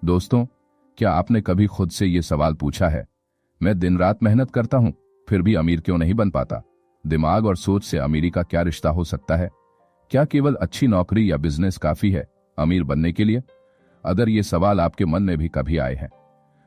दोस्तों, क्या आपने कभी खुद से ये सवाल पूछा है, मैं दिन रात मेहनत करता हूं फिर भी अमीर क्यों नहीं बन पाता? दिमाग और सोच से अमीरी का क्या रिश्ता हो सकता है? क्या केवल अच्छी नौकरी या बिजनेस काफी है अमीर बनने के लिए? अगर ये सवाल आपके मन में भी कभी आए हैं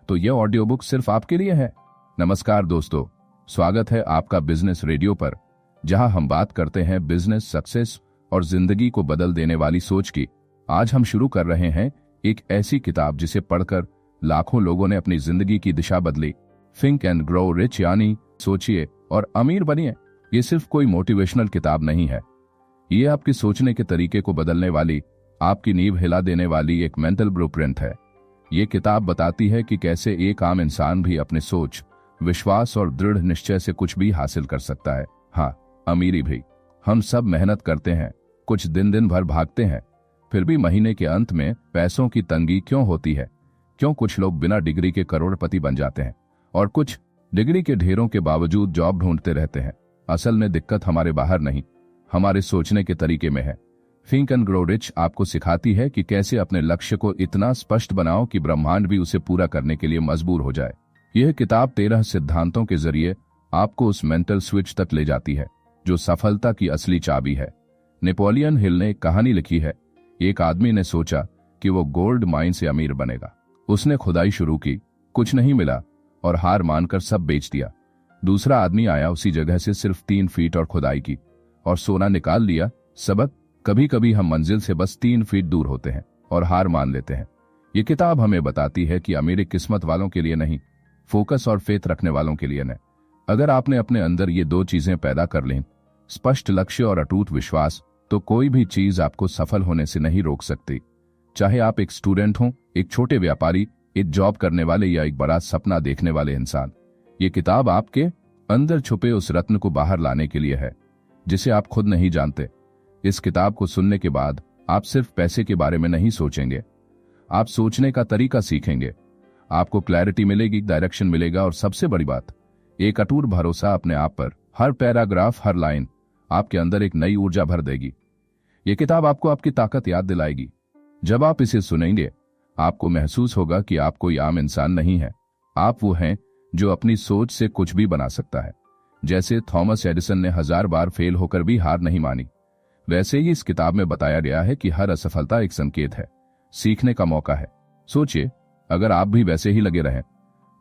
तो यह ऑडियो बुक सिर्फ आपके लिए है। नमस्कार दोस्तों, स्वागत है आपका बिजनेस रेडियो पर, जहां हम बात करते हैं बिजनेस सक्सेस और जिंदगी को बदल देने वाली सोच की। आज हम शुरू कर रहे हैं एक ऐसी किताब जिसे पढ़कर लाखों लोगों ने अपनी जिंदगी की दिशा बदली। थिंक एंड ग्रो रिच, यानी सोचिए और अमीर बनिए। ये सिर्फ कोई मोटिवेशनल किताब नहीं है, ये आपके सोचने के तरीके को बदलने वाली, आपकी नींव हिला देने वाली एक मेंटल ब्लूप्रिंट है। ये किताब बताती है कि कैसे एक आम इंसान भी अपने सोच, विश्वास और दृढ़ निश्चय से कुछ भी हासिल कर सकता है। हाँ, अमीरी भी। हम सब मेहनत करते हैं, कुछ दिन भर भागते हैं, फिर भी महीने के अंत में पैसों की तंगी क्यों होती है? क्यों कुछ लोग बिना डिग्री के करोड़पति बन जाते हैं और कुछ डिग्री के ढेरों के बावजूद जॉब ढूंढते रहते हैं? असल में दिक्कत हमारे बाहर नहीं, हमारे सोचने के तरीके में है। थिंक एंड ग्रो रिच आपको सिखाती है कि कैसे अपने लक्ष्य को इतना स्पष्ट बनाओ कि ब्रह्मांड भी उसे पूरा करने के लिए मजबूर हो जाए। यह किताब 13 सिद्धांतों के जरिए आपको उस मेंटल स्विच तक ले जाती है जो सफलता की असली चाबी है। नेपोलियन हिल ने एक कहानी लिखी है। एक आदमी ने सोचा कि वो गोल्ड माइन से अमीर बनेगा। उसने खुदाई शुरू की, कुछ नहीं मिला और हार मानकर सब बेच दिया। दूसरा आदमी आया, उसी जगह से सिर्फ 3 फीट और खुदाई की और सोना निकाल लिया। सबक, कभी कभी हम मंजिल से बस 3 फीट दूर होते हैं और हार मान लेते हैं। ये किताब हमें बताती है कि अमीरी किस्मत वालों के लिए नहीं, फोकस और फेथ रखने वालों के लिए नहीं। अगर आपने अपने अंदर ये 2 चीजें पैदा कर लें, स्पष्ट लक्ष्य और अटूट विश्वास, तो कोई भी चीज आपको सफल होने से नहीं रोक सकती। चाहे आप एक स्टूडेंट हों, एक छोटे व्यापारी, एक जॉब करने वाले या एक बड़ा सपना देखने वाले इंसान, ये किताब आपके अंदर छुपे उस रत्न को बाहर लाने के लिए है जिसे आप खुद नहीं जानते। इस किताब को सुनने के बाद आप सिर्फ पैसे के बारे में नहीं सोचेंगे, आप सोचने का तरीका सीखेंगे। आपको क्लैरिटी मिलेगी, डायरेक्शन मिलेगा और सबसे बड़ी बात, एक अटूट भरोसा अपने आप पर। हर पैराग्राफ, हर लाइन आपके अंदर एक नई ऊर्जा भर देगी। ये किताब आपको आपकी ताकत याद दिलाएगी। जब आप इसे सुनेंगे, आपको महसूस होगा कि आप कोई आम इंसान नहीं है, आप वो हैं जो अपनी सोच से कुछ भी बना सकता है। जैसे थॉमस एडिसन ने 1000 बार फेल होकर भी हार नहीं मानी, वैसे ही इस किताब में बताया गया है कि हर असफलता एक संकेत है, सीखने का मौका है। सोचिए, अगर आप भी वैसे ही लगे रहें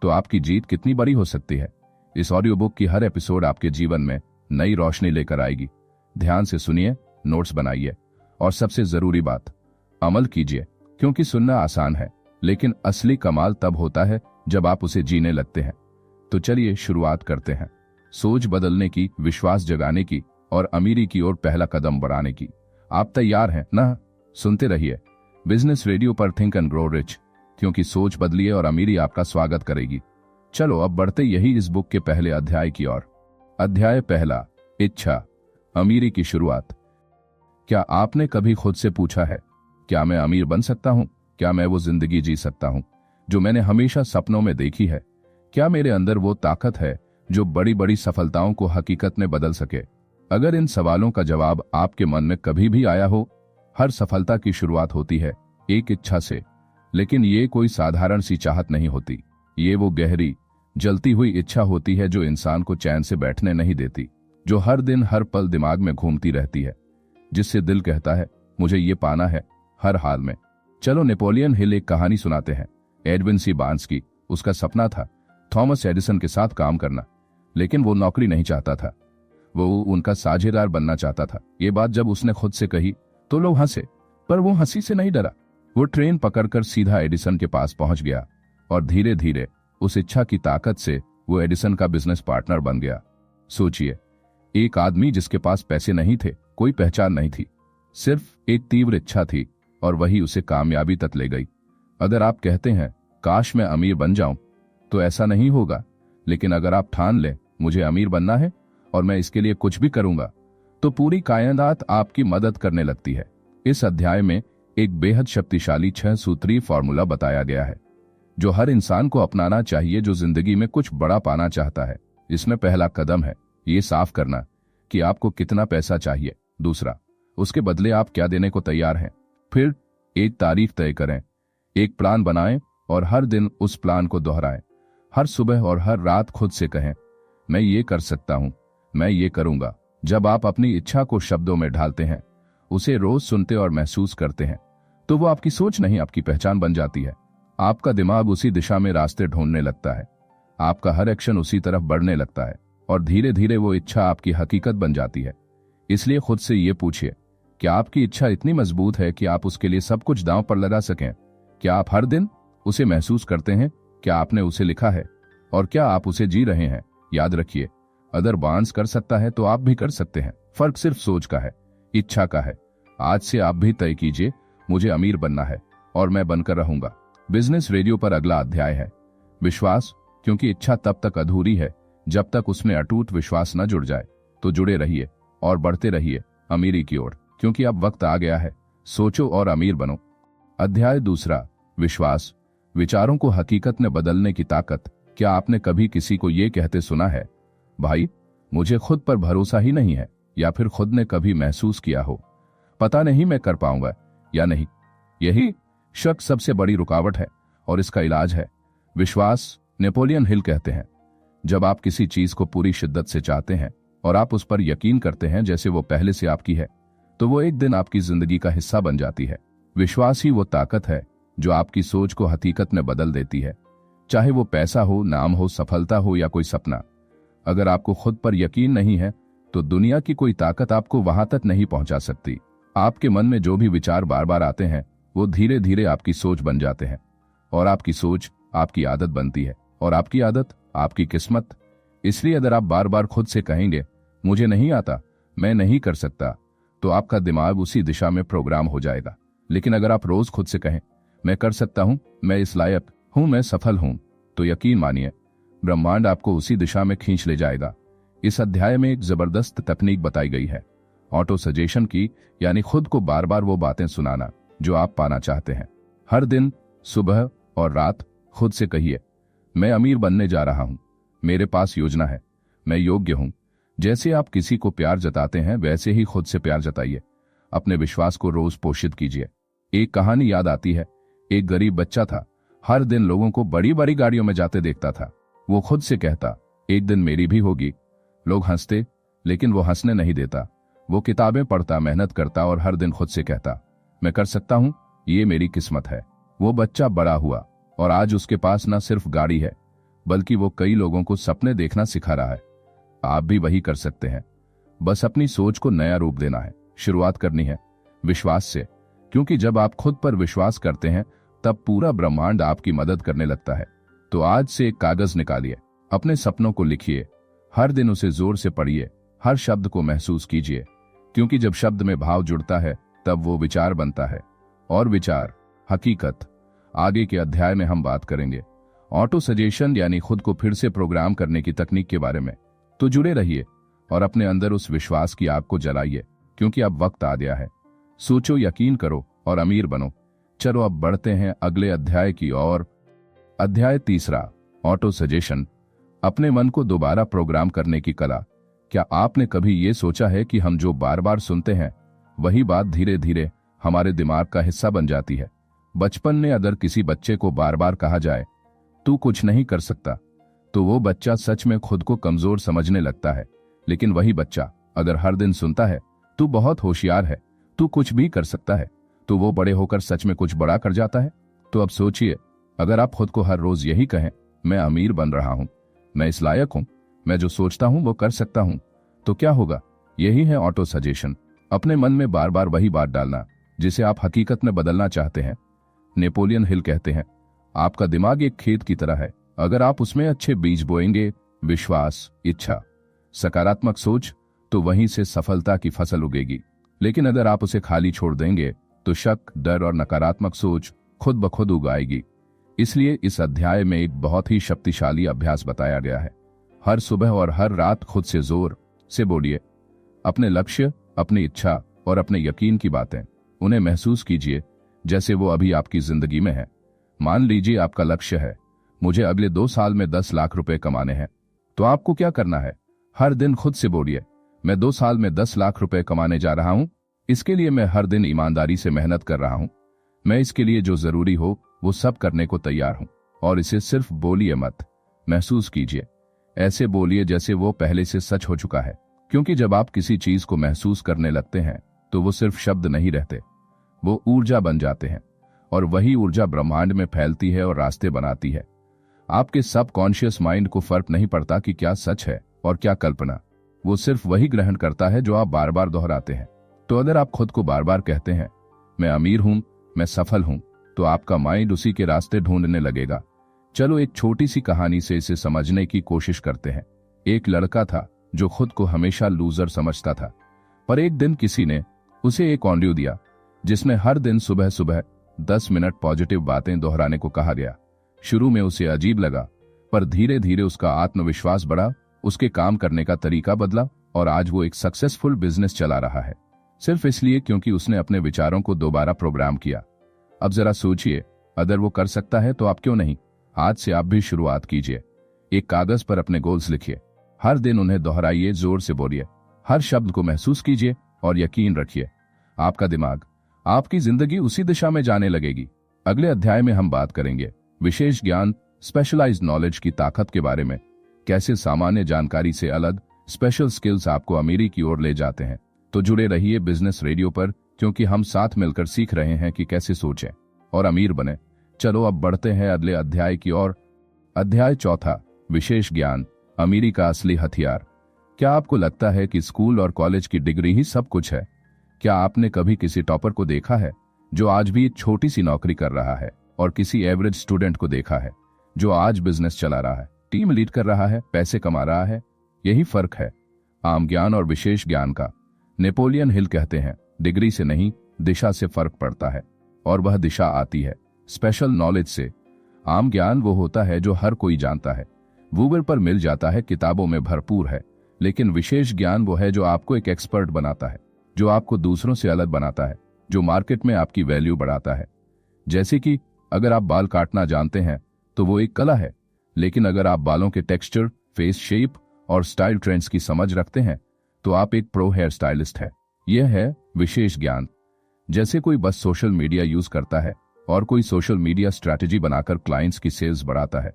तो आपकी जीत कितनी बड़ी हो सकती है। इस ऑडियो बुक की हर एपिसोड आपके जीवन में नई रोशनी लेकर आएगी। ध्यान से सुनिए, नोट्स बनाइए और सबसे जरूरी बात, अमल कीजिए, क्योंकि सुनना आसान है लेकिन असली कमाल तब होता है जब आप उसे जीने लगते हैं। तो चलिए शुरुआत करते हैं, सोच बदलने की, विश्वास जगाने की और अमीरी की ओर पहला कदम बढ़ाने की। आप तैयार हैं ना? सुनते रहिए बिजनेस रेडियो पर थिंक एंड ग्रो रिच, क्योंकि सोच बदलिए और अमीरी आपका स्वागत करेगी। चलो अब बढ़ते यही इस बुक के पहले अध्याय की ओर। अध्याय पहला, इच्छा, अमीरी की शुरुआत। क्या आपने कभी खुद से पूछा है, क्या मैं अमीर बन सकता हूं? क्या मैं वो जिंदगी जी सकता हूं जो मैंने हमेशा सपनों में देखी है? क्या मेरे अंदर वो ताकत है जो बड़ी बड़ी सफलताओं को हकीकत में बदल सके? अगर इन सवालों का जवाब आपके मन में कभी भी आया हो, हर सफलता की शुरुआत होती है एक इच्छा से। लेकिन ये कोई साधारण सी चाहत नहीं होती, ये वो गहरी, जलती हुई इच्छा होती है जो इंसान को चैन से बैठने नहीं देती, जो हर दिन हर पल दिमाग में घूमती रहती है, जिससे दिल कहता है मुझे ये पाना है हर हाल में। चलो नेपोलियन हिल एक कहानी सुनाते हैं। एडविन सी बार्न्स की। उसका सपना था थॉमस एडिसन के साथ काम करना, लेकिन वो नौकरी नहीं चाहता था, वो उनका साझेदार बनना चाहता था। ये बात जब उसने खुद से कही तो लोग हंसे, पर वो हंसी से नहीं डरा। वो ट्रेन पकड़कर सीधा एडिसन के पास पहुंच गया और धीरे धीरे उस इच्छा की ताकत से वो एडिसन का बिजनेस पार्टनर बन गया। सोचिए, एक आदमी जिसके पास पैसे नहीं थे, कोई पहचान नहीं थी, सिर्फ एक तीव्र इच्छा थी और वही उसे कामयाबी तक ले गई। अगर आप कहते हैं काश मैं अमीर बन जाऊं, तो ऐसा नहीं होगा। लेकिन अगर आप ठान लें मुझे अमीर बनना है और मैं इसके लिए कुछ भी करूंगा, तो पूरी कायनात आपकी मदद करने लगती है। इस अध्याय में एक बेहद शक्तिशाली 6 सूत्रीय फॉर्मूला बताया गया है जो हर इंसान को अपनाना चाहिए जो जिंदगी में कुछ बड़ा पाना चाहता है। इसमें पहला कदम है ये साफ करना कि आपको कितना पैसा चाहिए। दूसरा, उसके बदले आप क्या देने को तैयार हैं। फिर एक तारीख तय करें, एक प्लान बनाएं और हर दिन उस प्लान को दोहराएं। हर सुबह और हर रात खुद से कहें, मैं ये कर सकता हूं, मैं ये करूंगा। जब आप अपनी इच्छा को शब्दों में ढालते हैं, उसे रोज सुनते और महसूस करते हैं, तो वो आपकी सोच नहीं आपकी पहचान बन जाती है। आपका दिमाग उसी दिशा में रास्ते ढूंढने लगता है, आपका हर एक्शन उसी तरफ बढ़ने लगता है और धीरे धीरे वो इच्छा आपकी हकीकत बन जाती है। इसलिए खुद से ये पूछिए, क्या आपकी इच्छा इतनी मजबूत है कि आप उसके लिए सब कुछ दांव पर लगा सकें? क्या आप हर दिन उसे महसूस करते हैं? क्या आपने उसे लिखा है? और क्या आप उसे जी रहे हैं? याद रखिए, अगर बांस कर सकता है तो आप भी कर सकते हैं। फर्क सिर्फ सोच का है, इच्छा का है। आज से आप भी तय कीजिए, मुझे अमीर बनना है और मैं बनकर रहूंगा। बिजनेस रेडियो पर अगला अध्याय है विश्वास, क्योंकि इच्छा तब तक अधूरी है जब तक उसमें अटूट विश्वास न जुड़ जाए। तो जुड़े रहिए और बढ़ते रहिए अमीरी की ओर, क्योंकि अब वक्त आ गया है, सोचो और अमीर बनो। अध्याय दूसरा, विश्वास, विचारों को हकीकत में बदलने की ताकत। क्या आपने कभी किसी को यह कहते सुना है, भाई मुझे खुद पर भरोसा ही नहीं है? या फिर खुद ने कभी महसूस किया हो, पता नहीं मैं कर पाऊंगा या नहीं? यही शक सबसे बड़ी रुकावट है और इसका इलाज है विश्वास। नेपोलियन हिल कहते हैं, जब आप किसी चीज को पूरी शिद्दत से चाहते हैं और आप उस पर यकीन करते हैं जैसे वो पहले से आपकी है, तो वो एक दिन आपकी जिंदगी का हिस्सा बन जाती है। विश्वास ही वो ताकत है जो आपकी सोच को हकीकत में बदल देती है, चाहे वो पैसा हो, नाम हो, सफलता हो या कोई सपना। अगर आपको खुद पर यकीन नहीं है तो दुनिया की कोई ताकत आपको वहां तक नहीं पहुंचा सकती। आपके मन में जो भी विचार बार बार आते हैं वो धीरे धीरे आपकी सोच बन जाते हैं और आपकी सोच आपकी आदत बनती है और आपकी आदत आपकी किस्मत। इसलिए अगर आप बार बार खुद से कहेंगे, मुझे नहीं आता, मैं नहीं कर सकता, तो आपका दिमाग उसी दिशा में प्रोग्राम हो जाएगा। लेकिन अगर आप रोज खुद से कहें, मैं कर सकता हूं, मैं इस लायक हूं, मैं सफल हूं, तो यकीन मानिए ब्रह्मांड आपको उसी दिशा में खींच ले जाएगा। इस अध्याय में एक जबरदस्त तकनीक बताई गई है, ऑटो सजेशन की, यानी खुद को बार बार वो बातें सुनाना जो आप पाना चाहते हैं। हर दिन सुबह और रात खुद से कहिए, मैं अमीर बनने जा रहा हूं, मेरे पास योजना है, मैं योग्य हूं। जैसे आप किसी को प्यार जताते हैं वैसे ही खुद से प्यार जताइए। अपने विश्वास को रोज पोषित कीजिए। एक कहानी याद आती है, एक गरीब बच्चा था, हर दिन लोगों को बड़ी बड़ी गाड़ियों में जाते देखता था। वो खुद से कहता, एक दिन मेरी भी होगी। लोग हंसते, लेकिन वो हंसने नहीं देता। वो किताबें पढ़ता, मेहनत करता और हर दिन खुद से कहता, मैं कर सकता हूं, ये मेरी किस्मत है। वो बच्चा बड़ा हुआ और आज उसके पास न सिर्फ गाड़ी है, बल्कि वो कई लोगों को सपने देखना सिखा रहा है। आप भी वही कर सकते हैं, बस अपनी सोच को नया रूप देना है। शुरुआत करनी है विश्वास से, क्योंकि जब आप खुद पर विश्वास करते हैं तब पूरा ब्रह्मांड आपकी मदद करने लगता है। तो आज से एक कागज निकालिए, अपने सपनों को लिखिए, हर दिन उसे जोर से पढ़िए, हर शब्द को महसूस कीजिए, क्योंकि जब शब्द में भाव जुड़ता है तब वो विचार बनता है और विचार हकीकत। आगे के अध्याय में हम बात करेंगे ऑटो सजेशन यानी खुद को फिर से प्रोग्राम करने की तकनीक के बारे में। तो जुड़े रहिए और अपने अंदर उस विश्वास की आग को जलाइए, क्योंकि अब वक्त आ गया है। सोचो, यकीन करो और अमीर बनो। चलो अब बढ़ते हैं अगले अध्याय की ओर। अध्याय तीसरा, ऑटो सजेशन, अपने मन को दोबारा प्रोग्राम करने की कला। क्या आपने कभी ये सोचा है कि हम जो बार बार सुनते हैं वही बात धीरे धीरे हमारे दिमाग का हिस्सा बन जाती है? बचपन में अगर किसी बच्चे को बार बार कहा जाए तू कुछ नहीं कर सकता, तो वो बच्चा सच में खुद को कमजोर समझने लगता है। लेकिन वही बच्चा अगर हर दिन सुनता है तू बहुत होशियार है, तू कुछ भी कर सकता है, तो वो बड़े होकर सच में कुछ बड़ा कर जाता है। तो अब सोचिए, अगर आप खुद को हर रोज यही कहें, मैं अमीर बन रहा हूं, मैं इस लायक हूं, मैं जो सोचता हूं वो कर सकता हूं, तो क्या होगा? यही है ऑटो सजेशन। अपने मन में बार बार वही बात डालना जिसे आप हकीकत में बदलना चाहते हैं। नेपोलियन हिल कहते हैं, आपका दिमाग एक खेत की तरह है, अगर आप उसमें अच्छे बीज बोएंगे, विश्वास, इच्छा, सकारात्मक सोच, तो वहीं से सफलता की फसल उगेगी। लेकिन अगर आप उसे खाली छोड़ देंगे तो शक, डर और नकारात्मक सोच खुद ब खुद उगाएगी। इसलिए इस अध्याय में एक बहुत ही शक्तिशाली अभ्यास बताया गया है। हर सुबह और हर रात खुद से जोर से बोलिए, अपने लक्ष्य, अपनी इच्छा और अपने यकीन की बातें, उन्हें महसूस कीजिए जैसे वो अभी आपकी जिंदगी में है। मान लीजिए आपका लक्ष्य है, मुझे अगले 2 साल में 10 लाख रुपए कमाने हैं। तो आपको क्या करना है? हर दिन खुद से बोलिए, मैं 2 साल में 10 लाख रुपए कमाने जा रहा हूं। इसके लिए मैं हर दिन ईमानदारी से मेहनत कर रहा हूं। मैं इसके लिए जो जरूरी हो वो सब करने को तैयार हूं। और इसे सिर्फ बोलिए मत, महसूस कीजिए। ऐसे बोलिए जैसे वो पहले से सच हो चुका है, क्योंकि जब आप किसी चीज को महसूस करने लगते हैं तो वो सिर्फ शब्द नहीं रहते, वो ऊर्जा बन जाते हैं। और वही ऊर्जा ब्रह्मांड में फैलती है और रास्ते बनाती है। आपके सबकॉन्शियस माइंड को फर्क नहीं पड़ता कि क्या सच है और क्या कल्पना, वो सिर्फ वही ग्रहण करता है जो आप बार बार दोहराते हैं। तो अगर आप खुद को बार बार कहते हैं मैं अमीर हूं, मैं सफल हूं, तो आपका माइंड उसी के रास्ते ढूंढने लगेगा। चलो एक छोटी सी कहानी से इसे समझने की कोशिश करते हैं। एक लड़का था जो खुद को हमेशा लूजर समझता था, पर एक दिन किसी ने उसे एक ऑडियो दिया जिसमें हर दिन सुबह सुबह 10 मिनट पॉजिटिव बातें दोहराने को कहा गया। शुरू में उसे अजीब लगा, पर धीरे धीरे उसका आत्मविश्वास बढ़ा, उसके काम करने का तरीका बदला और आज वो एक सक्सेसफुल बिजनेस चला रहा है, सिर्फ इसलिए क्योंकि उसने अपने विचारों को दोबारा प्रोग्राम किया। अब जरा सोचिए, अगर वो कर सकता है तो आप क्यों नहीं? आज से आप भी शुरुआत कीजिए। एक कागज पर अपने गोल्स लिखिए, हर दिन उन्हें दोहराइए, जोर से बोलिए, हर शब्द को महसूस कीजिए और यकीन रखिए आपका दिमाग, आपकी जिंदगी उसी दिशा में जाने लगेगी। अगले अध्याय में हम बात करेंगे विशेष ज्ञान, स्पेशलाइज्ड नॉलेज की ताकत के बारे में, कैसे सामान्य जानकारी से अलग स्पेशल स्किल्स आपको अमीरी की ओर ले जाते हैं। तो जुड़े रहिए बिजनेस रेडियो पर, क्योंकि हम साथ मिलकर सीख रहे हैं कि कैसे सोचें और अमीर बने। चलो अब बढ़ते हैं अगले अध्याय की ओर। अध्याय चौथा, विशेष ज्ञान, अमीरी का असली हथियार। क्या आपको लगता है कि स्कूल और कॉलेज की डिग्री ही सब कुछ है? क्या आपने कभी किसी टॉपर को देखा है जो आज भी एक छोटी सी नौकरी कर रहा है, और किसी एवरेज स्टूडेंट को देखा है जो आज बिजनेस चला रहा है, टीम लीड कर रहा है, पैसे कमा रहा है? यही फर्क है आम ज्ञान और विशेष ज्ञान का। नेपोलियन हिल कहते हैं, डिग्री से नहीं, दिशा से फर्क पड़ता है, और वह दिशा आती है स्पेशल नॉलेज से। आम ज्ञान वो होता है जो हर कोई जानता है, गूगल पर मिल जाता है, किताबों में भरपूर है। लेकिन विशेष ज्ञान वो है जो आपको एक एक्सपर्ट बनाता है, जो आपको दूसरों से अलग बनाता है, जो मार्केट में आपकी वैल्यू बढ़ाता है। जैसे कि अगर आप बाल काटना जानते हैं तो वो एक कला है, लेकिन अगर आप बालों के टेक्सचर, फेस शेप और स्टाइल ट्रेंड्स की समझ रखते हैं तो आप एक प्रो हेयर स्टाइलिस्ट है। यह है विशेष ज्ञान। जैसे कोई बस सोशल मीडिया यूज करता है और कोई सोशल मीडिया स्ट्रैटेजी बनाकर क्लाइंट्स की सेल्स बढ़ाता है।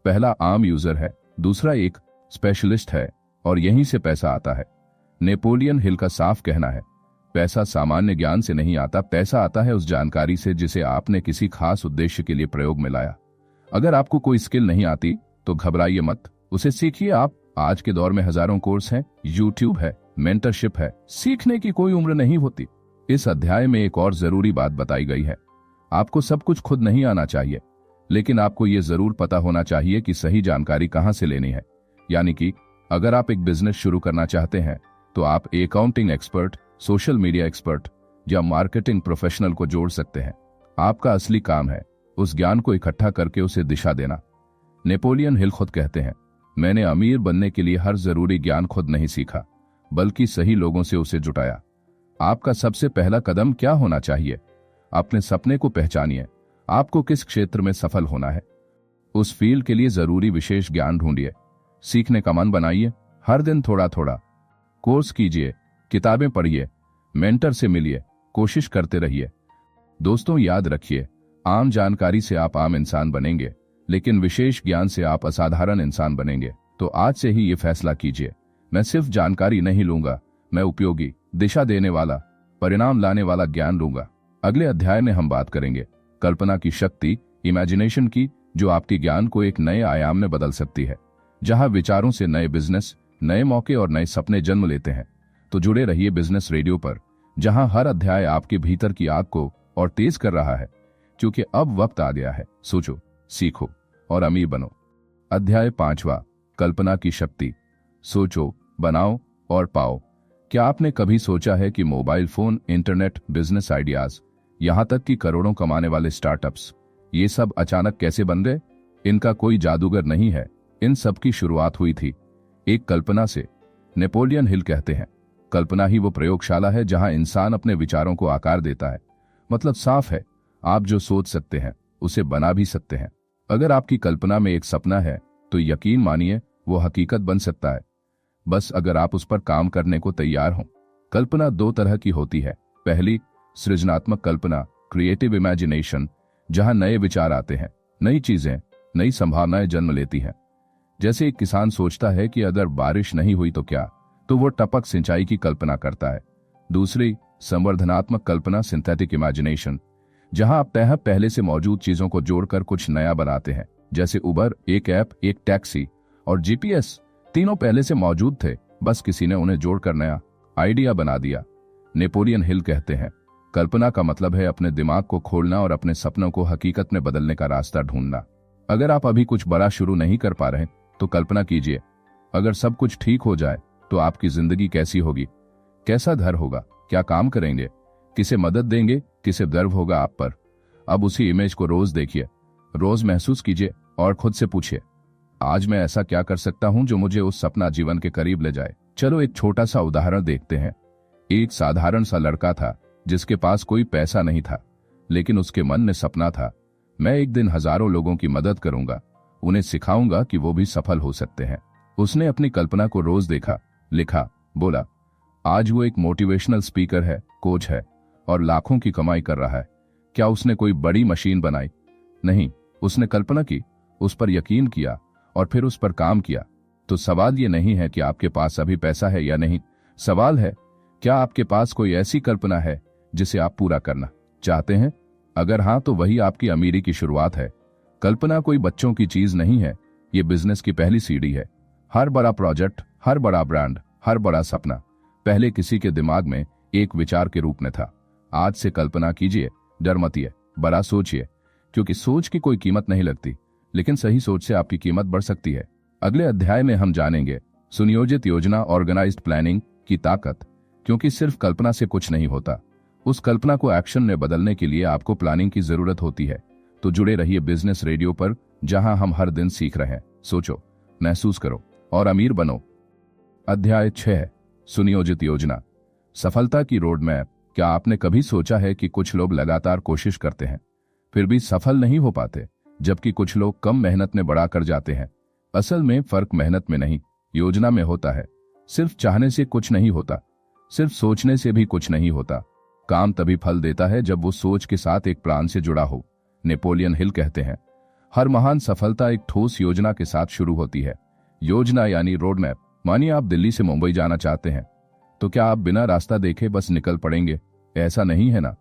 पहला आम यूजर है, दूसरा एक स्पेशलिस्ट है, और यहीं से पैसा आता है। नेपोलियन हिल का साफ कहना है, पैसा सामान्य ज्ञान से नहीं आता, पैसा आता है उस जानकारी से जिसे आपने किसी खास उद्देश्य के लिए प्रयोग में लाया। अगर आपको कोई स्किल नहीं आती तो घबराइए मत, उसे सीखिए आप। आज के दौर में हजारों कोर्स हैं, यूट्यूब है, मेंटरशिप है, सीखने की कोई उम्र नहीं होती। इस अध्याय में एक और जरूरी बात बताई गई है, आपको सब कुछ खुद नहीं आना चाहिए, लेकिन आपको ये जरूर पता होना चाहिए कि सही जानकारी कहां से लेनी है। यानी कि अगर आप एक बिजनेस शुरू करना चाहते हैं तो आप accounting expert, social media expert या मार्केटिंग प्रोफेशनल को जोड़ सकते हैं। आपका असली काम है उस ज्ञान को इकट्ठा करके उसे दिशा देना। नेपोलियन हिल खुद कहते हैं, मैंने अमीर बनने के लिए हर जरूरी ज्ञान खुद नहीं सीखा, बल्कि सही लोगों से उसे जुटाया। आपका सबसे पहला कदम क्या होना चाहिए? अपने सपने को पहचानिए। आपको किस क्षेत्र में सफल होना है, उस फील्ड के लिए जरूरी विशेष ज्ञान ढूंढिए। सीखने का मन बनाइए, हर दिन थोड़ा थोड़ा कोर्स कीजिए, किताबें पढ़िए, मेंटर से मिलिए, कोशिश करते रहिए। दोस्तों याद रखिए, आम जानकारी से आप आम इंसान बनेंगे, लेकिन विशेष ज्ञान से आप असाधारण इंसान बनेंगे। तो आज से ही ये फैसला कीजिए, मैं सिर्फ जानकारी नहीं लूंगा, मैं उपयोगी, दिशा देने वाला, परिणाम लाने वाला ज्ञान लूंगा। अगले अध्याय में हम बात करेंगे कल्पना की शक्ति, इमेजिनेशन की, जो आपके ज्ञान को एक नए आयाम में बदल सकती है, जहां विचारों से नए बिजनेस, नए मौके और नए सपने जन्म लेते हैं। तो जुड़े रहिए बिजनेस रेडियो पर, जहां हर अध्याय आपके भीतर की आग को और तेज कर रहा है, क्योंकि अब वक्त आ गया है सोचो, सीखो और अमीर बनो। अध्याय 5वां, कल्पना की शक्ति। सोचो, बनाओ और पाओ। क्या आपने कभी सोचा है कि mobile phone, internet, business ideas, यहां तक कि करोड़ों कमाने वाले स्टार्टअप्स, ये सब अचानक कैसे बन गए? इनका कोई जादूगर नहीं है, इन सब की शुरुआत हुई थी एक कल्पना से। नेपोलियन हिल कहते हैं, कल्पना ही वो प्रयोगशाला है जहां इंसान अपने विचारों को आकार देता है। मतलब साफ है, आप जो सोच सकते हैं उसे बना भी सकते हैं। अगर आपकी कल्पना में एक सपना है तो यकीन मानिए वो हकीकत बन सकता है, बस अगर आप उस पर काम करने को तैयार हों। कल्पना दो तरह की होती है। पहली, सृजनात्मक कल्पना, क्रिएटिव इमेजिनेशन, जहां नए विचार आते हैं, नई चीजें, नई संभावनाएं जन्म लेती हैं। जैसे एक किसान सोचता है कि अगर बारिश नहीं हुई तो क्या, तो वो टपक सिंचाई की कल्पना करता है। दूसरी, संवर्धनात्मक कल्पना, सिंथेटिक इमेजिनेशन, जहां आप पहले से मौजूद चीजों को जोड़कर कुछ नया बनाते हैं। जैसे उबर, एक ऐप, एक टैक्सी और जीपीएस, तीनों पहले से मौजूद थे, बस किसी ने उन्हें जोड़कर नया आइडिया बना दिया। नेपोलियन हिल कहते हैं, कल्पना का मतलब है अपने दिमाग को खोलना और अपने सपनों को हकीकत में बदलने का रास्ता ढूंढना। अगर आप अभी कुछ बड़ा शुरू नहीं कर पा रहे तो कल्पना कीजिए, अगर सब कुछ ठीक हो जाए तो आपकी जिंदगी कैसी होगी, कैसा घर होगा, क्या काम करेंगे, किसे मदद देंगे, किसे गर्व होगा आप पर। अब उसी इमेज को रोज देखिए, रोज महसूस कीजिए और खुद से पूछिए, आज मैं ऐसा क्या कर सकता हूं जो मुझे उस सपना जीवन के करीब ले जाए। चलो एक छोटा सा उदाहरण देखते हैं। एक साधारण सा लड़का था जिसके पास कोई पैसा नहीं था, लेकिन उसके मन में सपना था, मैं एक दिन हजारों लोगों की मदद करूंगा, उन्हें सिखाऊंगा कि वो भी सफल हो सकते हैं। उसने अपनी कल्पना को रोज देखा, लिखा, बोला। आज वो एक मोटिवेशनल स्पीकर है, कोच है और लाखों की कमाई कर रहा है। क्या उसने कोई बड़ी मशीन बनाई? नहीं, उसने कल्पना की, उस पर यकीन किया और फिर उस पर काम किया। तो सवाल ये नहीं है कि आपके पास अभी पैसा है या नहीं, सवाल है क्या आपके पास कोई ऐसी कल्पना है जिसे आप पूरा करना चाहते हैं? अगर हां, तो वही आपकी अमीरी की शुरुआत है। कल्पना कोई बच्चों की चीज नहीं है, ये बिजनेस की पहली सीढ़ी है। हर बड़ा प्रोजेक्ट, हर बड़ा ब्रांड, हर बड़ा सपना पहले किसी के दिमाग में एक विचार के रूप में था। आज से कल्पना कीजिए, डर मतिए, बड़ा सोचिए, क्योंकि सोच की कोई कीमत नहीं लगती, लेकिन सही सोच से आपकी कीमत बढ़ सकती है। अगले अध्याय में हम जानेंगे सुनियोजित योजना, ऑर्गेनाइज्ड प्लानिंग की ताकत, क्योंकि सिर्फ कल्पना से कुछ नहीं होता, उस कल्पना को एक्शन में बदलने के लिए आपको प्लानिंग की जरूरत होती है। तो जुड़े रहिए बिजनेस रेडियो पर, जहां हम हर दिन सीख रहे हैं। सोचो, महसूस करो और अमीर बनो। अध्याय 6, सुनियोजित योजना, सफलता की रोड मैप। क्या आपने कभी सोचा है कि कुछ लोग लगातार कोशिश करते हैं फिर भी सफल नहीं हो पाते, जबकि कुछ लोग कम मेहनत में बड़ा कर जाते हैं? असल में फर्क मेहनत में नहीं, योजना में होता है। सिर्फ चाहने से कुछ नहीं होता, सिर्फ सोचने से भी कुछ नहीं होता। काम तभी फल देता है जब वो सोच के साथ एक प्लान से जुड़ा हो। नेपोलियन हिल कहते हैं, हर महान सफलता एक ठोस योजना के साथ शुरू होती है। योजना यानी रोड मैप। मानिए आप दिल्ली से मुंबई जाना चाहते हैं, तो क्या आप बिना रास्ता देखे बस निकल पड़ेंगे? ऐसा नहीं है ना।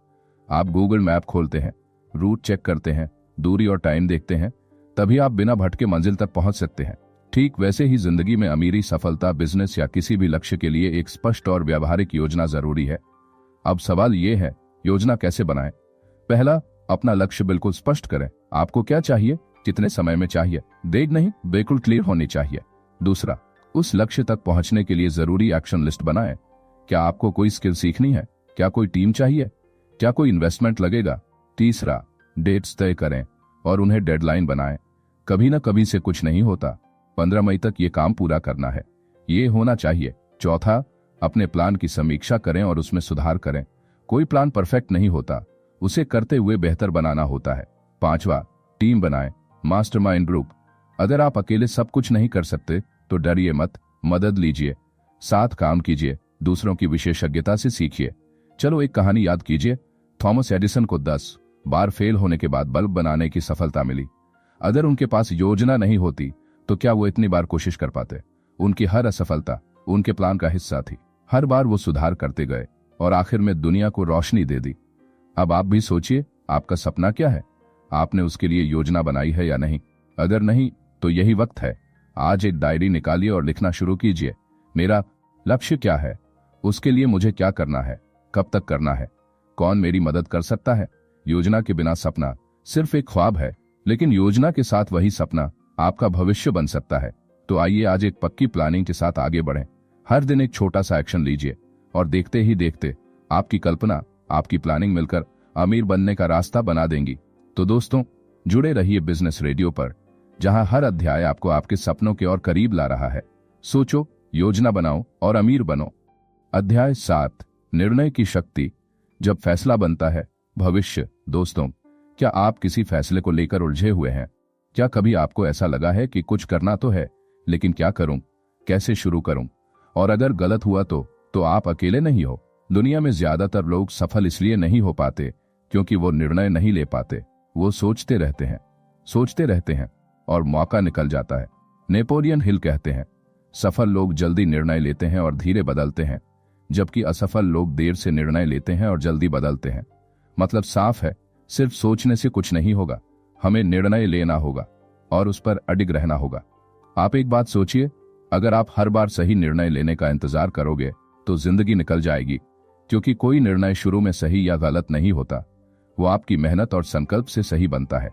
आप गूगल मैप खोलते हैं, रूट चेक करते हैं, दूरी और टाइम देखते हैं, तभी आप बिना भटके मंजिल तक पहुंच सकते हैं। ठीक वैसे ही जिंदगी में अमीरी, सफलता, बिजनेस या किसी भी लक्ष्य के लिए एक स्पष्ट और व्यावहारिक योजना जरूरी है। अब सवाल ये है, योजना कैसे बनाएं? पहला, अपना लक्ष्य बिल्कुल स्पष्ट करें। आपको क्या चाहिए, कितने समय में चाहिए, देख नहीं, बिल्कुल क्लियर होनी चाहिए। दूसरा, उस लक्ष्य तक पहुंचने के लिए जरूरी एक्शन लिस्ट बनाएं। क्या आपको कोई स्किल सीखनी है? क्या कोई टीम चाहिए? क्या कोई इन्वेस्टमेंट लगेगा? तीसरा, डेट्स तय करें और उन्हें डेडलाइन बनाएं। कभी ना कभी से कुछ नहीं होता, 15 मई तक ये काम पूरा करना है, ये होना चाहिए। चौथा, अपने प्लान की समीक्षा करें और उसमें सुधार करें। कोई प्लान परफेक्ट नहीं होता, उसे करते हुए बेहतर बनाना होता है। पांचवा, टीम बनाएं, मास्टरमाइंड ग्रुप। अगर आप अकेले सब कुछ नहीं कर सकते तो डरिए मत, मदद लीजिए, साथ काम कीजिए, दूसरों की विशेषज्ञता से सीखिए। चलो एक कहानी याद कीजिए। थॉमस एडिसन को 10 बार फेल होने के बाद बल्ब बनाने की सफलता मिली। अगर उनके पास योजना नहीं होती तो क्या वो इतनी बार कोशिश कर पाते? उनकी हर असफलता उनके प्लान का हिस्सा थी। हर बार वो सुधार करते गए और आखिर में दुनिया को रोशनी दे दी। अब आप भी सोचिए, आपका सपना क्या है? आपने उसके लिए योजना बनाई है या नहीं? अगर नहीं तो यही वक्त है, आज एक डायरी निकालिए और लिखना शुरू कीजिए। मेरा लक्ष्य क्या है? उसके लिए मुझे क्या करना है? कब तक करना है? कौन मेरी मदद कर सकता है? योजना के बिना सपना सिर्फ एक ख्वाब है, लेकिन योजना के साथ वही सपना आपका भविष्य बन सकता है। तो आइए आज एक पक्की प्लानिंग के साथ आगे बढ़ें। हर दिन एक छोटा सा एक्शन लीजिए और देखते ही देखते आपकी कल्पना, आपकी प्लानिंग मिलकर अमीर बनने का रास्ता बना देंगी। तो दोस्तों, जुड़े रहिए बिजनेस रेडियो पर, जहां हर अध्याय आपको आपके सपनों के और करीब ला रहा है। सोचो, योजना बनाओ और अमीर बनो। अध्याय 7, निर्णय की शक्ति। जब फैसला बनता है, भविष्य। दोस्तों, क्या आप किसी फैसले को लेकर उलझे हुए हैं? क्या कभी आपको ऐसा लगा है कि कुछ करना तो है, लेकिन क्या करूं, कैसे शुरू करूं, और अगर गलत हुआ तो आप अकेले नहीं हो। दुनिया में ज्यादातर लोग सफल इसलिए नहीं हो पाते क्योंकि वो निर्णय नहीं ले पाते, वो सोचते रहते हैं और मौका निकल जाता है। नेपोलियन हिल कहते हैं, सफल लोग जल्दी निर्णय लेते हैं और धीरे बदलते हैं, जबकि असफल लोग देर से निर्णय लेते हैं और जल्दी बदलते हैं। मतलब साफ है, सिर्फ सोचने से कुछ नहीं होगा, हमें निर्णय लेना होगा और उस पर अडिग रहना होगा। आप एक बात सोचिए, अगर आप हर बार सही निर्णय लेने का इंतजार करोगे तो जिंदगी निकल जाएगी, क्योंकि कोई निर्णय शुरू में सही या गलत नहीं होता, वो आपकी मेहनत और संकल्प से सही बनता है।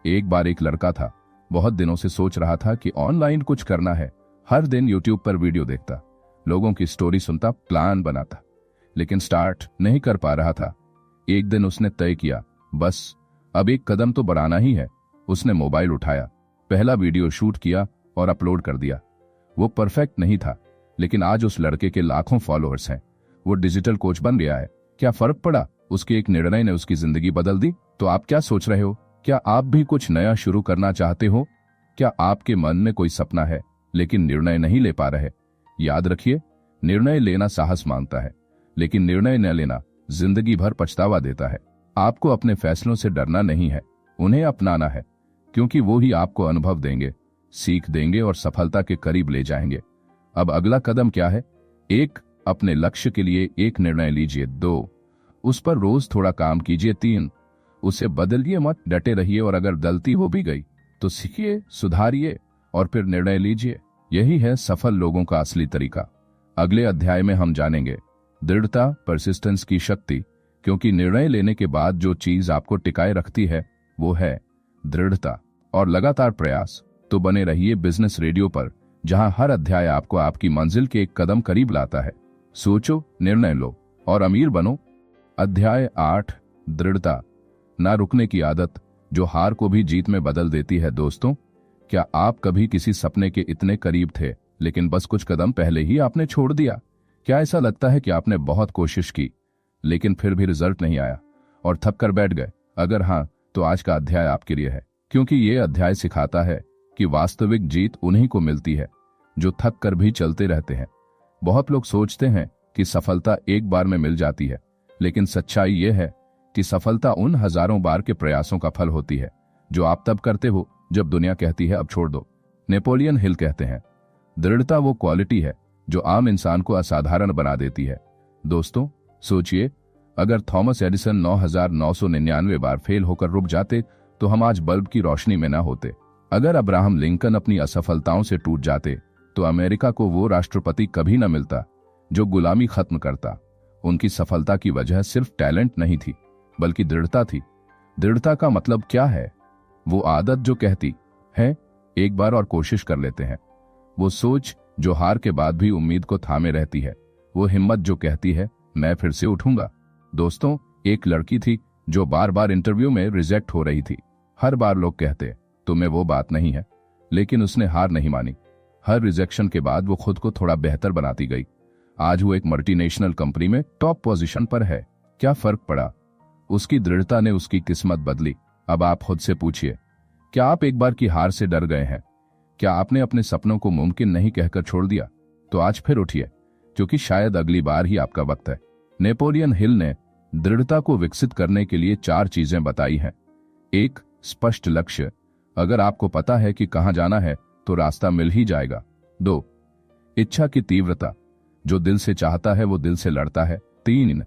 एक बार एक लड़का था, बहुत दिनों से सोच रहा था कि ऑनलाइन कुछ करना है। हर दिन यूट्यूब पर वीडियो देखता, लोगों की स्टोरी सुनता, प्लान बनाता, लेकिन स्टार्ट नहीं कर पा रहा था। एक दिन उसने तय किया, बस अब एक कदम तो बढ़ाना ही है। उसने मोबाइल उठाया, पहला वीडियो शूट किया और अपलोड कर दिया। वो परफेक्ट नहीं था, लेकिन आज उस लड़के के लाखों फॉलोअर्स हैं। वो डिजिटल कोच बन गया है। क्या फर्क पड़ा? उसके एक निर्णय ने उसकी जिंदगी बदल दी। तो आप क्या सोच रहे हो? क्या आप भी कुछ नया शुरू करना चाहते हो? क्या आपके मन में कोई सपना है लेकिन निर्णय नहीं ले पा रहे? याद रखिए, निर्णय लेना साहस मांगता है, लेकिन निर्णय न लेना जिंदगी भर पछतावा देता है। आपको अपने फैसलों से डरना नहीं है, उन्हें अपनाना है, क्योंकि वो ही आपको अनुभव देंगे, सीख देंगे और सफलता के करीब ले जाएंगे। अब अगला कदम क्या है? 1. अपने लक्ष्य के लिए एक निर्णय लीजिए। 2. उस पर रोज थोड़ा काम कीजिए। 3. उसे बदलिए मत, डटे रहिए और अगर गलती हो भी गई तो सीखिए, सुधारिए और फिर निर्णय लीजिए। यही है सफल लोगों का असली तरीका। अगले अध्याय में हम जानेंगे दृढ़ता, परसिस्टेंस की शक्ति, क्योंकि निर्णय लेने के बाद जो चीज आपको टिकाए रखती है वो है दृढ़ता और लगातार प्रयास। तो बने रहिए बिजनेस रेडियो पर, जहां हर अध्याय आपको आपकी मंजिल के एक कदम करीब लाता है। सोचो, निर्णय लो और अमीर बनो। अध्याय 8, दृढ़ता, ना रुकने की आदत, जो हार को भी जीत में बदल देती है। दोस्तों, क्या आप कभी किसी सपने के इतने करीब थे लेकिन बस कुछ कदम पहले ही आपने छोड़ दिया? क्या ऐसा लगता है कि आपने बहुत कोशिश की लेकिन फिर भी रिजल्ट नहीं आया और थक कर बैठ गए? अगर हाँ, तो आज का अध्याय आपके लिए है, क्योंकि ये अध्याय सिखाता है कि वास्तविक जीत उन्हीं को मिलती है जो थक कर भी चलते रहते हैं। बहुत लोग सोचते हैं कि सफलता एक बार में मिल जाती है, लेकिन सच्चाई यह है कि सफलता उन हजारों बार के प्रयासों का फल होती है जो आप तब करते हो जब दुनिया कहती है अब छोड़ दो। नेपोलियन हिल कहते हैं, दृढ़ता वो क्वालिटी है जो आम इंसान को असाधारण बना देती है। दोस्तों, सोचिए, अगर थॉमस एडिसन 9999 बार फेल होकर रुक जाते तो हम आज बल्ब की रोशनी में न होते। अगर अब्राहम लिंकन अपनी असफलताओं से टूट जाते तो अमेरिका को वो राष्ट्रपति कभी न मिलता जो गुलामी खत्म करता। उनकी सफलता की वजह सिर्फ टैलेंट नहीं थी, बल्कि दृढ़ता थी। दृढ़ता का मतलब क्या है? वो आदत जो कहती है एक बार और कोशिश कर लेते हैं। वो सोच जो हार के बाद भी उम्मीद को थामे रहती है। वो हिम्मत जो कहती है मैं फिर से उठूंगा। दोस्तों, एक लड़की थी जो बार बार इंटरव्यू में रिजेक्ट हो रही थी। हर बार लोग कहते तुम्हें वो बात नहीं है, लेकिन उसने हार नहीं मानी। हर रिजेक्शन के बाद वो खुद को थोड़ा बेहतर बनाती गई। आज वो एक मल्टीनेशनल कंपनी में टॉप पोजीशन पर है। क्या फर्क पड़ा? उसकी दृढ़ता ने उसकी किस्मत बदली। अब आप खुद से पूछिए, क्या आप एक बार की हार से डर गए हैं? क्या आपने अपने सपनों को मुमकिन नहीं कहकर छोड़ दिया? तो आज फिर उठिए, क्योंकि शायद अगली बार ही आपका वक्त है। नेपोलियन हिल ने दृढ़ता को विकसित करने के लिए 4 चीजें बताई हैं। 1. स्पष्ट लक्ष्य, अगर आपको पता है कि कहां जाना है तो रास्ता मिल ही जाएगा। 2. इच्छा की तीव्रता, जो दिल से चाहता है वो दिल से लड़ता है। 3.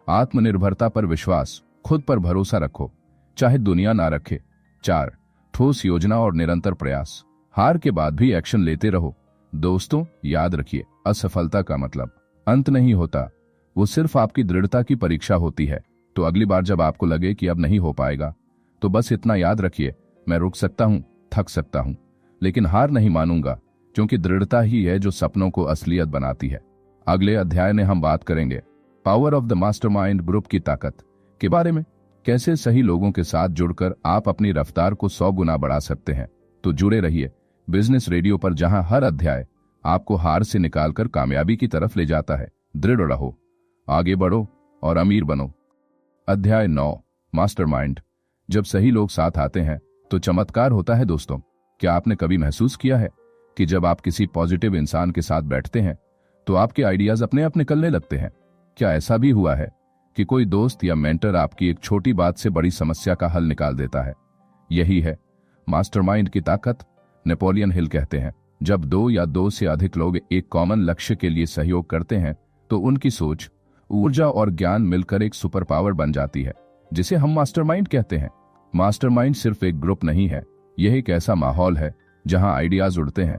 आत्मनिर्भरता पर विश्वास, खुद पर भरोसा रखो चाहे दुनिया ना रखे। 4. ठोस योजना और निरंतर प्रयास, हार के बाद भी एक्शन लेते रहो। दोस्तों, याद रखिए, असफलता का मतलब अंत नहीं होता, वो सिर्फ आपकी दृढ़ता की परीक्षा होती है। तो अगली बार जब आपको लगे कि अब नहीं हो पाएगा, तो बस इतना याद रखिए, मैं रुक सकता हूं, थक सकता हूं, लेकिन हार नहीं मानूंगा, क्योंकि दृढ़ता ही है जो सपनों को असलियत बनाती है। अगले अध्याय में हम बात करेंगे power of the mastermind group की ताकत के बारे में, कैसे सही लोगों के साथ जुड़कर आप अपनी रफ्तार को 100 गुना बढ़ा सकते हैं। तो जुड़े रहिए बिजनेस रेडियो पर, जहां हर अध्याय आपको हार से निकालकर कामयाबी की तरफ ले जाता है। दृढ़ रहो, आगे बढ़ो और अमीर बनो। अध्याय 9, मास्टरमाइंड, जब सही लोग साथ आते हैं तो चमत्कार होता है। दोस्तों, क्या आपने कभी महसूस किया है कि जब आप किसी पॉजिटिव इंसान के साथ बैठते हैं तो आपके आइडियाज अपने आप निकलने लगते हैं? क्या ऐसा भी हुआ है कि कोई दोस्त या मेंटर आपकी एक छोटी बात से बड़ी समस्या का हल निकाल देता है। यही है मास्टरमाइंड की ताकत। नेपोलियन हिल कहते हैं, जब दो या दो से अधिक लोग एक कॉमन लक्ष्य के लिए सहयोग करते हैं तो उनकी सोच, ऊर्जा और ज्ञान मिलकर एक सुपर पावर बन जाती है, जिसे हम मास्टरमाइंड कहते हैं। मास्टरमाइंड सिर्फ एक ग्रुप नहीं है, यह एक ऐसा माहौल है जहां आइडियाज उड़ते हैं,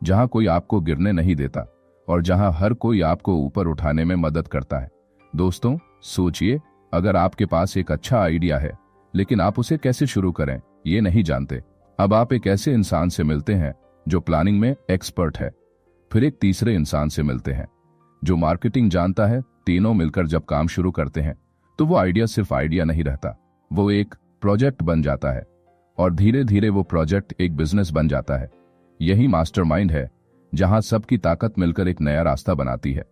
जहां कोई आपको गिरने नहीं देता और जहां हर कोई आपको ऊपर उठाने में मदद करता है। दोस्तों, सोचिए, अगर आपके पास एक अच्छा आइडिया है लेकिन आप उसे कैसे शुरू करें ये नहीं जानते। अब आप एक ऐसे इंसान से मिलते हैं जो प्लानिंग में एक्सपर्ट है, फिर एक तीसरे इंसान से मिलते हैं जो मार्केटिंग जानता है। तीनों मिलकर जब काम शुरू करते हैं तो वो आइडिया सिर्फ आइडिया नहीं रहता, वो एक प्रोजेक्ट बन जाता है और धीरे धीरे वो प्रोजेक्ट एक बिजनेस बन जाता है। यही मास्टरमाइंड है, जहां सबकी ताकत मिलकर एक नया रास्ता बनाती है।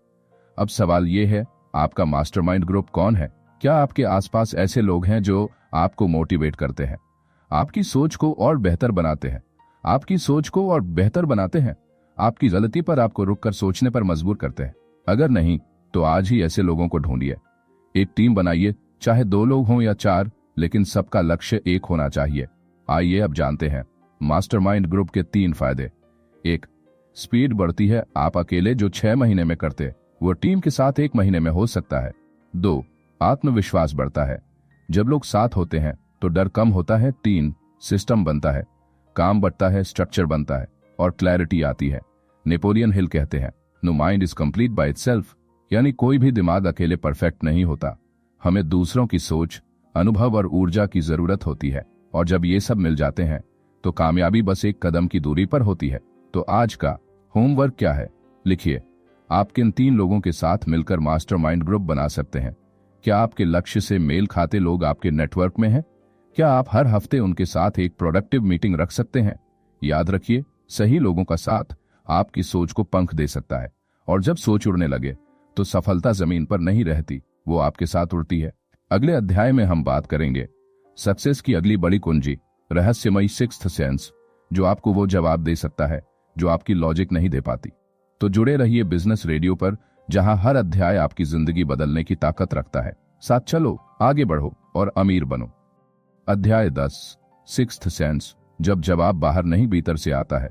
अब सवाल ये है, आपका मास्टरमाइंड ग्रुप कौन है? क्या आपके आसपास ऐसे लोग हैं जो आपको मोटिवेट करते हैं, आपकी सोच को और बेहतर बनाते हैं, आपकी गलती पर आपको रुककर सोचने पर मजबूर करते हैं? अगर नहीं तो आज ही ऐसे लोगों को ढूंढिए। एक टीम बनाइए, चाहे 2 लोग हों या 4, लेकिन सबका लक्ष्य एक होना चाहिए। आइए अब जानते हैं मास्टरमाइंड ग्रुप के 3 फायदे। 1. स्पीड बढ़ती है। आप अकेले जो 6 महीने में करते वो टीम के साथ 1 महीने में हो सकता है। 2. आत्मविश्वास बढ़ता है। जब लोग साथ होते हैं तो डर कम होता है। 3. सिस्टम बनता है, काम बढ़ता है, स्ट्रक्चर बनता है और क्लैरिटी आती है। नेपोलियन हिल कहते हैं, no mind is complete by itself, यानी कोई भी दिमाग अकेले परफेक्ट नहीं होता। हमें दूसरों की सोच, अनुभव और ऊर्जा की जरूरत होती है, और जब ये सब मिल जाते हैं तो कामयाबी बस एक कदम की दूरी पर होती है। तो आज का होमवर्क क्या है? लिखिए, आप किन 3 लोगों के साथ मिलकर मास्टरमाइंड ग्रुप बना सकते हैं? क्या आपके लक्ष्य से मेल खाते लोग आपके नेटवर्क में हैं? क्या आप हर हफ्ते उनके साथ एक प्रोडक्टिव मीटिंग रख सकते हैं? याद रखिए, सही लोगों का साथ आपकी सोच को पंख दे सकता है, और जब सोच उड़ने लगे तो सफलता जमीन पर नहीं रहती, वो आपके साथ उड़ती है। अगले अध्याय में हम बात करेंगे सक्सेस की अगली बड़ी कुंजी, रहस्यमयी सिक्स्थ सेंस, जो आपको वो जवाब दे सकता है जो आपकी लॉजिक नहीं दे पाती। तो जुड़े रहिए बिजनेस रेडियो पर, जहां हर अध्याय आपकी जिंदगी बदलने की ताकत रखता है। साथ चलो, आगे बढ़ो और अमीर बनो। अध्याय 10, सिक्स्थ सेंस, जब जवाब बाहर नहीं भीतर से आता है।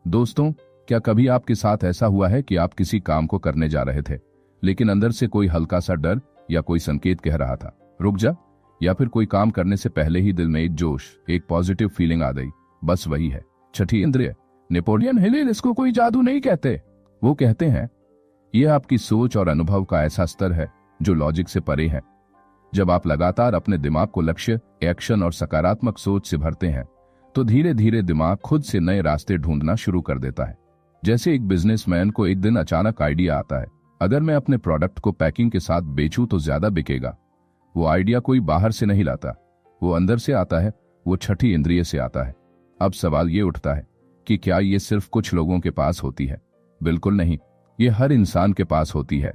दोस्तों, क्या कभी आपके साथ ऐसा हुआ है कि आप किसी काम को करने जा रहे थे, लेकिन अंदर से कोई हल्का सा डर या कोई संकेत कह रहा था, रुक जा, या फिर कोई काम करने से पहले ही दिल में एक जोश, एक पॉजिटिव फीलिंग आ गई? बस वही है छठी इंद्रिय। नेपोलियन हिल इसको कोई जादू नहीं कहते, वो कहते हैं यह आपकी सोच और अनुभव का ऐसा स्तर है जो लॉजिक से परे है। जब आप लगातार अपने दिमाग को लक्ष्य, एक्शन और सकारात्मक सोच से भरते हैं तो धीरे धीरे दिमाग खुद से नए रास्ते ढूंढना शुरू कर देता है। जैसे एक बिजनेसमैन को एक दिन अचानक आइडिया आता है, अगर मैं अपने प्रोडक्ट को पैकिंग के साथ बेचूं तो ज्यादा बिकेगा। वो आइडिया कोई बाहर से नहीं लाता, वो अंदर से आता है, वो छठी इंद्रिय से आता है। अब सवाल ये उठता है कि क्या ये सिर्फ कुछ लोगों के पास होती है? बिल्कुल नहीं, ये हर इंसान के पास होती है,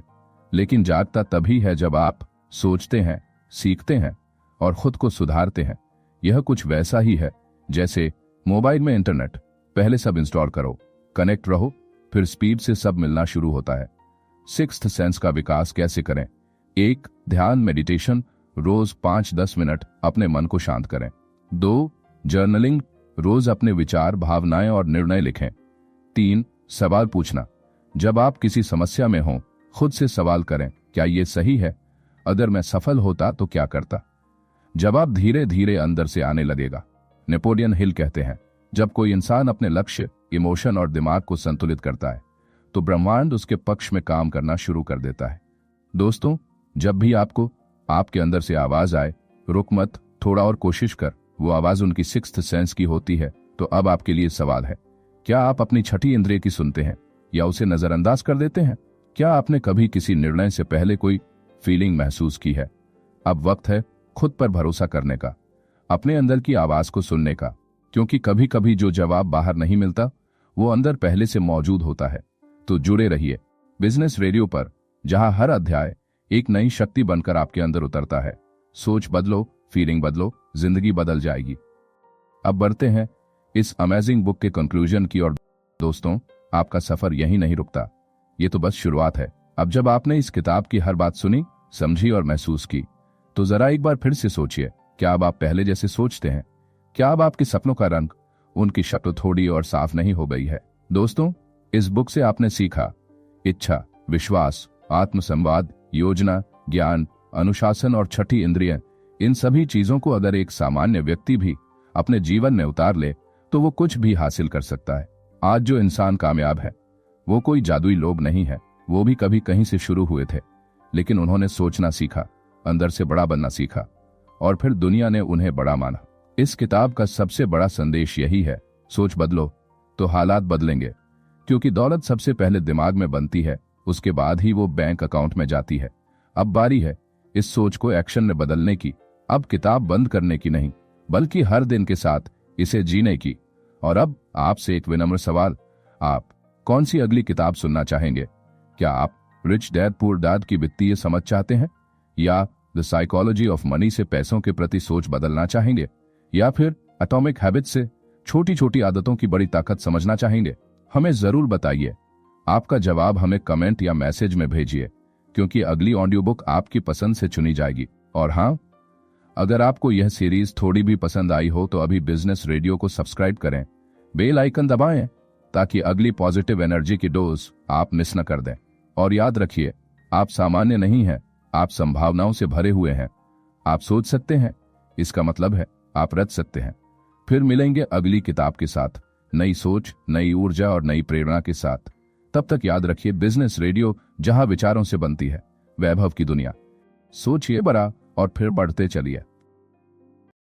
लेकिन जागता तभी है जब आप सोचते हैं, सीखते हैं और खुद को सुधारते हैं। यह कुछ वैसा ही है जैसे मोबाइल में इंटरनेट, पहले सब इंस्टॉल करो, कनेक्ट रहो, फिर स्पीड से सब मिलना शुरू होता है। सिक्स्थ सेंस का विकास कैसे करें? 1. ध्यान, मेडिटेशन, रोज 5-10 मिनट अपने मन को शांत करें। 2. जर्नलिंग, रोज अपने विचार, भावनाएं और निर्णय लिखें। 3. सवाल पूछना, जब आप किसी समस्या में हो खुद से सवाल करें, क्या ये सही है? अगर मैं सफल होता तो क्या करता? जवाब धीरे धीरे अंदर से आने लगेगा। नेपोलियन हिल कहते हैं, जब कोई इंसान अपने लक्ष्य, इमोशन और दिमाग को संतुलित करता है तो ब्रह्मांड उसके पक्ष में काम करना शुरू कर देता है। दोस्तों, जब भी आपको आपके अंदर से आवाज आए, रुक मत, थोड़ा और कोशिश कर, वो आवाज उनकी सिक्स्थ सेंस की होती है। तो अब आपके लिए सवाल है, क्या आप अपनी छठी इंद्रिय की सुनते हैं या उसे नजरअंदाज कर देते हैं? क्या आपने कभी किसी निर्णय से पहले कोई फीलिंग महसूस की है? अब वक्त है खुद पर भरोसा करने का, अपने अंदर की आवाज को सुनने का, क्योंकि कभी कभी जो जवाब बाहर नहीं मिलता वो अंदर पहले से मौजूद होता है। तो जुड़े रहिए बिजनेस रेडियो पर, जहां हर अध्याय एक नई शक्ति बनकर आपके अंदर उतरता है। सोच बदलो, फीलिंग बदलो, जिंदगी बदल जाएगी। अब बढ़ते हैं इस अमेजिंग बुक के कंक्लूजन की ओर। दोस्तों, आपका सफर यहीं नहीं रुकता, ये तो बस शुरुआत है। अब जब आपने इस किताब की हर बात सुनी समझी और महसूस की, तो जरा एक बार फिर से सोचिए, क्या अब आप पहले जैसे सोचते हैं? क्या अब आपके सपनों का रंग, उनकी शक्ल थोड़ी और साफ नहीं हो गई है? दोस्तों, इस बुक से आपने सीखा इच्छा, विश्वास, आत्मसंवाद, योजना, ज्ञान, अनुशासन और छठी इंद्रिय, इन सभी चीजों को अगर एक सामान्य व्यक्ति भी अपने जीवन में उतार ले तो वो कुछ भी हासिल कर सकता है। आज जो इंसान कामयाब है वो कोई जादुई लोग नहीं है, वो भी कभी कहीं से शुरू हुए थे, लेकिन उन्होंने सोचना सीखा, अंदर से बड़ा बनना सीखा और फिर दुनिया ने उन्हें बड़ा माना। इस किताब का सबसे बड़ा संदेश यही है, सोच बदलो तो हालात बदलेंगे, क्योंकि दौलत सबसे पहले दिमाग में बनती है, उसके बाद ही वो बैंक अकाउंट में जाती है। अब बारी है इस सोच को एक्शन में बदलने की, अब किताब बंद करने की नहीं, बल्कि हर दिन के साथ इसे जीने की। और अब आपसे एक विनम्र सवाल, आप कौन सी अगली किताब सुनना चाहेंगे? क्या आप रिच डैड पुअर डैड की वित्तीय समझ चाहते हैं, या द साइकोलॉजी ऑफ मनी से पैसों के प्रति सोच बदलना चाहेंगे, या फिर एटॉमिक हैबिट्स से छोटी छोटी आदतों की बड़ी ताकत समझना चाहेंगे? हमें जरूर बताइए। आपका जवाब हमें कमेंट या मैसेज में भेजिए, क्योंकि अगली ऑडियो बुक आपकी पसंद से चुनी जाएगी। और हाँ, अगर आपको यह सीरीज थोड़ी भी पसंद आई हो तो अभी बिजनेस रेडियो को सब्सक्राइब करें, बेल आइकन दबाएं, ताकि अगली पॉजिटिव एनर्जी की डोज आप मिस न कर दें। और याद रखिए, आप सामान्य नहीं हैं, आप संभावनाओं से भरे हुए हैं। आप सोच सकते हैं, इसका मतलब है आप रच सकते हैं। फिर मिलेंगे अगली किताब के साथ, नई सोच, नई ऊर्जा और नई प्रेरणा के साथ। तब तक याद रखिए, बिजनेस रेडियो जहां विचारों से बनती है, वैभव की दुनिया। सोचिए बड़ा और फिर बढ़ते चलिए।